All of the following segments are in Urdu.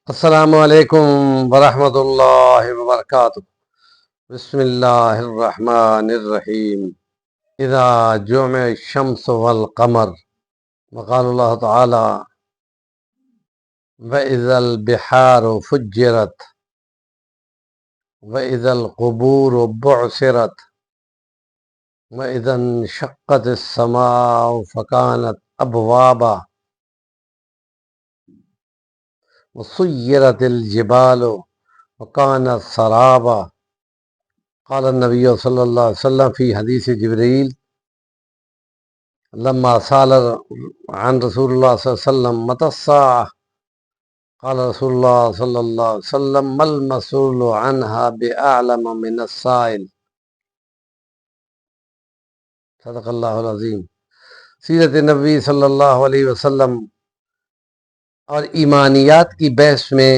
السلام علیکم ورحمۃ اللہ وبرکاتہ۔ بسم اللہ الرحمن الرحیم۔ اذا جمع الشمس والقمر، وقال اللہ تعالی وَإِذَا الْبِحَارُ فُجِّرَتْ وَإِذَا الْقُبُورُ بُعْثِرَتْ وَإِذَا انشَقَّتِ السَّمَاءُ فَكَانَتْ أَبْوَابًا وَسُيِّرَتِ الْجِبَالُ وَكَانَتْ سَرَابًا۔ قال النبی صلی اللہ علیہ وسلم فی حدیث جبریل لما سال عن رسول اللہ صلی اللہ علیہ وسلم متی الساعة قال رسول اللہ صلی اللہ علیہ وسلم ما المسؤول عنها بأعلم من السائل۔ صدق اللہ العظیم۔ سیرت نبی صلی اللہ علیہ وسلم اور ایمانیات کی بحث میں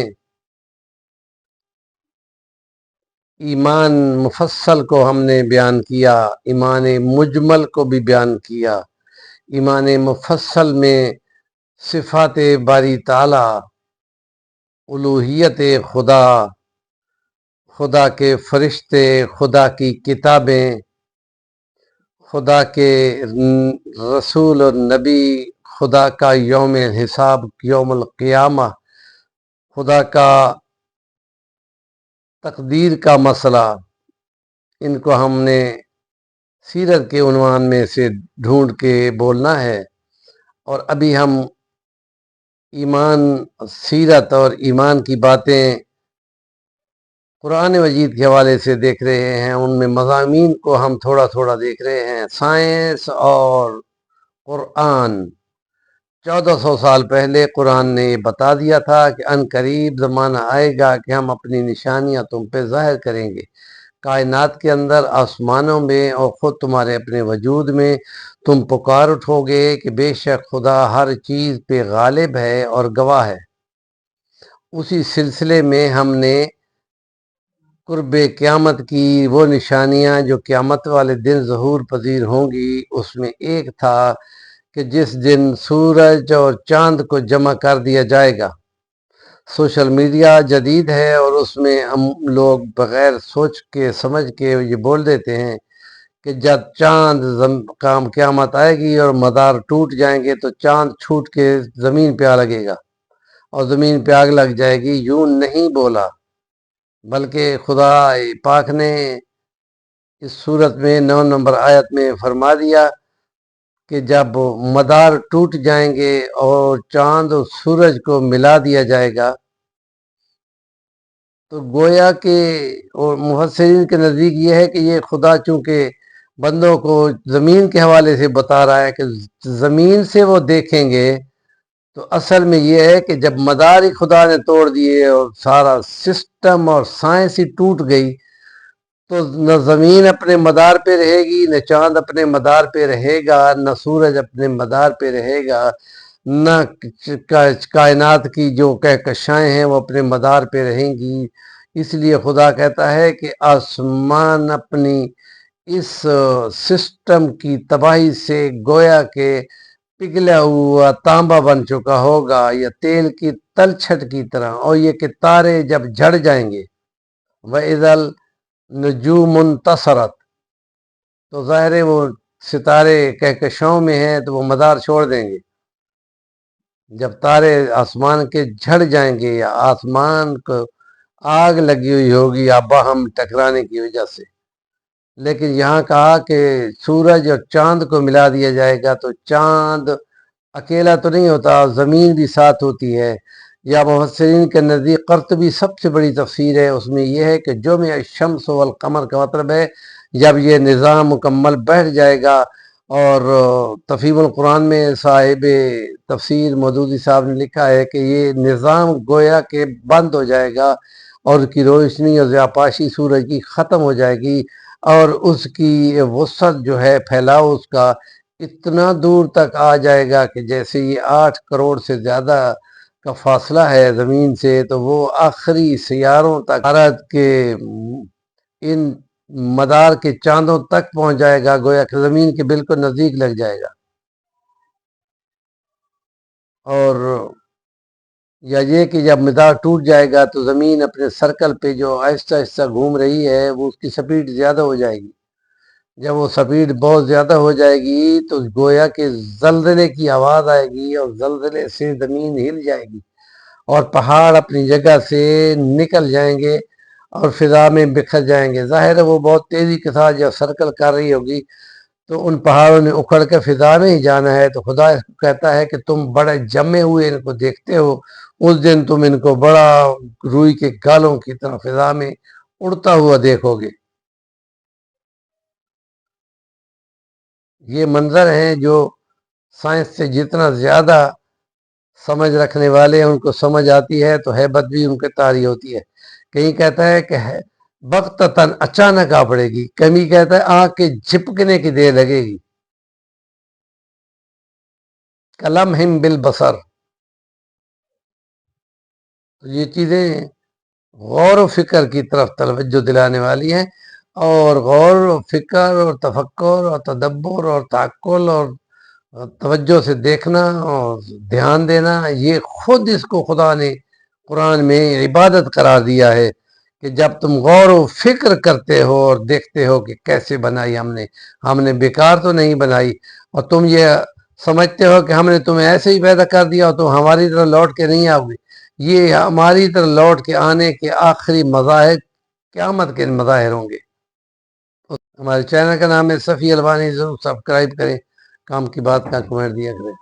ایمان مفصل کو ہم نے بیان کیا، ایمان مجمل کو بھی بیان کیا۔ ایمان مفصل میں صفات باری تعالی، الوہیت خدا، خدا کے فرشتے، خدا کی کتابیں، خدا کے رسول اور نبی، خدا کا یوم حساب، یوم القیامہ، خدا کا تقدیر کا مسئلہ، ان کو ہم نے سیرت کے عنوان میں سے ڈھونڈ کے بولنا ہے۔ اور ابھی ہم ایمان، سیرت اور ایمان کی باتیں قرآن مجید کے حوالے سے دیکھ رہے ہیں، ان میں مضامین کو ہم تھوڑا تھوڑا دیکھ رہے ہیں۔ سائنس اور قرآن، 1400 سال پہلے قرآن نے یہ بتا دیا تھا کہ ان قریب زمانہ آئے گا کہ ہم اپنی نشانیاں تم پہ ظاہر کریں گے، کائنات کے اندر، آسمانوں میں اور خود تمہارے اپنے وجود میں تم پکار اٹھو گے کہ بے شک خدا ہر چیز پہ غالب ہے اور گواہ ہے۔ اسی سلسلے میں ہم نے قرب قیامت کی وہ نشانیاں جو قیامت والے دن ظہور پذیر ہوں گی، اس میں ایک تھا کہ جس دن سورج اور چاند کو جمع کر دیا جائے گا۔ سوشل میڈیا جدید ہے اور اس میں ہم لوگ بغیر سوچ کے سمجھ کے یہ بول دیتے ہیں کہ جب چاند قیامت آئے گی اور مدار ٹوٹ جائیں گے تو چاند چھوٹ کے زمین پہ آ لگے گا اور زمین پہ آگ لگ جائے گی۔ یوں نہیں بولا، بلکہ خدا پاک نے اس صورت میں 9 نمبر آیت میں فرما دیا کہ جب مدار ٹوٹ جائیں گے اور چاند اور سورج کو ملا دیا جائے گا تو گویا کہ، اور مفسرین کے نزدیک یہ ہے کہ یہ خدا چونکہ بندوں کو زمین کے حوالے سے بتا رہا ہے کہ زمین سے وہ دیکھیں گے، تو اصل میں یہ ہے کہ جب مدار ہی خدا نے توڑ دیے اور سارا سسٹم اور سائنس ہی ٹوٹ گئی تو نہ زمین اپنے مدار پہ رہے گی، نہ چاند اپنے مدار پہ رہے گا، نہ سورج اپنے مدار پہ رہے گا، نہ کائنات کی جو کہکشائیں ہیں وہ اپنے مدار پہ رہیں گی۔ اس لیے خدا کہتا ہے کہ آسمان اپنی اس سسٹم کی تباہی سے گویا کہ پگھلا ہوا تانبا بن چکا ہوگا یا تیل کی تلچھٹ کی طرح، اور یہ کہ تارے جب جھڑ جائیں گے، وَإِذَا النُّجُومُ انتَصَرَتْ، تو ظاہر ہے وہ ستارے کہکشاؤں میں ہیں تو وہ مدار چھوڑ دیں گے۔ جب تارے آسمان کے جھڑ جائیں گے یا آسمان کو آگ لگی ہوئی ہوگی باہم ٹکرانے کی وجہ سے، لیکن یہاں کہا کہ سورج اور چاند کو ملا دیا جائے گا تو چاند اکیلا تو نہیں ہوتا، زمین بھی ساتھ ہوتی ہے۔ یا مفسرین کے نزدیک قرطبی سب سے بڑی تفسیر ہے، اس میں یہ ہے کہ جمع الشمس والقمر کا مطلب ہے جب یہ نظام مکمل بیٹھ جائے گا۔ اور تفہیم القرآن میں صاحب تفسیر مودودی صاحب نے لکھا ہے کہ یہ نظام گویا کہ بند ہو جائے گا اور کی روشنی اور ضیاءپاشی سورج کی ختم ہو جائے گی، اور اس کی وسعت جو ہے، پھیلاؤ اس کا اتنا دور تک آ جائے گا کہ جیسے یہ 8 کروڑ سے زیادہ کا فاصلہ ہے زمین سے، تو وہ آخری سیاروں تک، بھارت کے ان مدار کے چاندوں تک پہنچ جائے گا، گویا کہ زمین کے بالکل نزدیک لگ جائے گا۔ اور یا یہ کہ جب مدار ٹوٹ جائے گا تو زمین اپنے سرکل پہ جو آہستہ آہستہ گھوم رہی ہے وہ اس کی سپیڈ زیادہ ہو جائے گی. جب وہ سپیڈ بہت زیادہ ہو جائے گی تو گویا کہ زلزلے کی آواز آئے گی اور زلزلے سے زمین ہل جائے گی اور پہاڑ اپنی جگہ سے نکل جائیں گے اور فضا میں بکھر جائیں گے. ظاہر ہے وہ بہت تیزی کے ساتھ جب سرکل کر رہی ہوگی تو ان پہاڑوں نے اکھڑ کے فضا میں ہی جانا ہے. تو خدا کہتا ہے کہ تم بڑے جمے ہوئے ان کو دیکھتے ہو، اس دن تم ان کو بڑا روئی کے گالوں کی طرح فضا میں اڑتا ہوا دیکھو گے. یہ منظر ہیں جو سائنس سے جتنا زیادہ سمجھ رکھنے والے ہیں ان کو سمجھ آتی ہے تو ہیبت بھی ان کے طاری ہوتی ہے. کہیں کہتا ہے کہ بغتتاً اچانک آ پڑے گی، کمی کہتا ہے آنکھ کے جھپکنے کی دیر لگے گی. کلمہم بالبصر. تو یہ چیزیں غور و فکر کی طرف توجہ دلانے والی ہیں، اور غور و فکر اور تفکر اور تدبر اور تعقل اور توجہ سے دیکھنا اور دھیان دینا، یہ خود اس کو خدا نے قرآن میں عبادت قرار دیا ہے کہ جب تم غور و فکر کرتے ہو اور دیکھتے ہو کہ کیسے بنائی ہم نے بیکار تو نہیں بنائی، اور تم یہ سمجھتے ہو کہ ہم نے تمہیں ایسے ہی پیدا کر دیا اور تم ہماری طرح لوٹ کے نہیں آؤ گے. یہ ہماری طرح لوٹ کے آنے کے آخری مظاہر قیامت کے مظاہر ہوں گے. ہمارے چینل کا نام ہے صفی البانی، ضرور سبسکرائب کریں، کام کی بات کا کمنٹ دیا کریں.